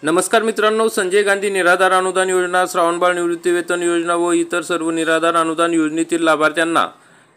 नमस्कार मित्रांनो, संजय गांधी निराधार अनुदान योजना, श्रावणबाळ निवृत्तीवेतन योजना व इतर सर्व निराधार अनुदान योजनेतील लाभार्थ्यांना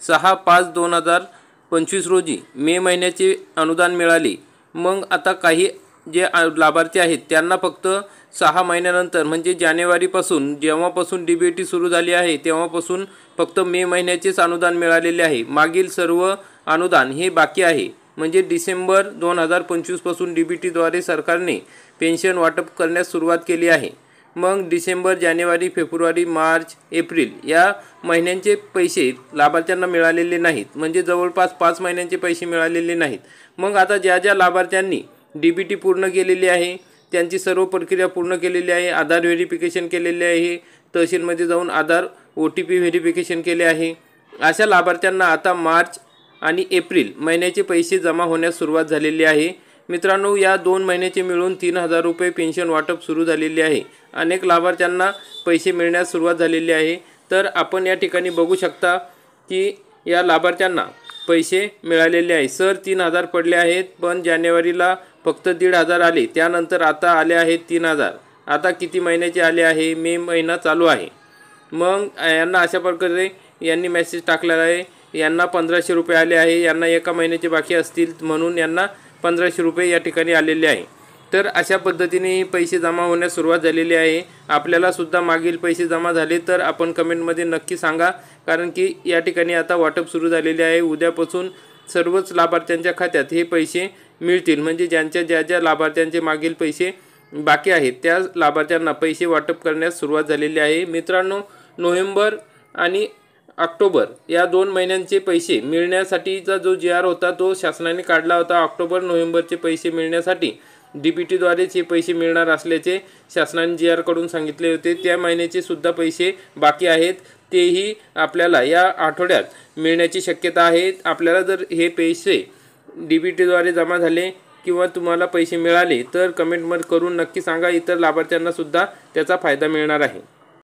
6/5/2025 रोजी मे महिन्याचे अनुदान मिळाले। मग आता काही जे लाभार्थी आहेत त्यांना फक्त 6 महिन्यानंतर म्हणजे जानेवारीपासून जेव्हापासून डीबीटी सुरू झाली आहे तेव्हापासून फक्त मे महिन्याचेच अनुदान मिळालेले आहे। मागील सर्व अनुदान हे बाकी आहे। म्हणजे डिसेंबर 2025 पासून डीबीटीद्वारे सरकारने पेन्शन वाटप करण्यास सुरुवात केली आहे। मग डिसेंबर, जानेवारी, फेब्रुवारी, मार्च, एप्रिल या महिन्यांचे पैसे लाभार्थ्यांना मिळालेले नाहीत, म्हणजे जवळपास 5 महिन्यांचे पैसे मिळालेले नाहीत। मग आता ज्या लाभार्थ्यांनी डीबीटी पूर्ण केलेली आहे, त्यांची सर्व प्रक्रिया पूर्ण केलेली आहे, आधार व्हेरिफिकेशन केलेले आहे, तहसीलमध्ये जाऊन आधार OTP व्हेरिफिकेशन केले आहे, अशा लाभार्थ्यांना आता मार्च आणि एप्रिल महिन्याचे पैसे जमा होण्यास सुरुवात झालेली आहे। मित्रांनो, या 2 महिन्याचे मिळून 3000 रुपये पेन्शन वाटप सुरू झालेले आहे। अनेक लाभार्थ्यांना पैसे मिळण्यास सुरुवात झालेली आहे। तर आपण या ठिकाणी बघू शकता की या लाभार्थ्यांना पैसे मिळालेले आहे। सर 3000 पडले आहेत, पण जानेवारीला फक्त 1500 आले, त्यानंतर आता आले आहेत 3000। आता किती महिन्याचे आले आहे? मे महिना चालू आहे। मग यांना अशा प्रकारे यांनी मेसेज टाकलेला आहे, यांना 1500 रुपये आले आहे, यांना एका महिन्याचे बाकी असतील म्हणून यांना 1500 रुपये या ठिकाणी आलेले आहे। तर अशा पद्धतीने पैसे जमा होण्यास सुरुवात झालेली आहे। आपल्याला सुद्धा मागील पैसे जमा झाले तर आपण कमेंटमध्ये नक्की सांगा, कारण की या ठिकाणी आता वाटप सुरू झालेले आहे। उद्यापासून सर्वच लाभार्थ्यांच्या खात्यात हे पैसे मिळतील, म्हणजे ज्या लाभार्थ्यांचे मागील पैसे बाकी आहेत त्या लाभार्थ्यांना पैसे वाटप करण्यास सुरुवात झालेली आहे। मित्रांनो, नोव्हेंबर आणि ऑक्टोबर या 2 महिन्यांचे पैसे मिळण्यासाठीचा जो GR होता तो शासनाने काढला होता। ऑक्टोबर-नोव्हेंबरचे पैसे मिळण्यासाठी डीबीटीद्वारेच हे पैसे मिळणार असल्याचे शासनाने GR कडून सांगितले होते। त्या महिन्याचे सुद्धा पैसे बाकी आहेत, तेही आपल्याला या आठवड्यात मिळण्याची शक्यता आहे। आपल्याला जर हे पैसे डीबीटीद्वारे जमा झाले किंवा तुम्हाला पैसे मिळाले तर कमेंटमध्ये करून नक्की सांगा, इतर लाभार्थ्यांना सुद्धा त्याचा फायदा मिळणार आहे।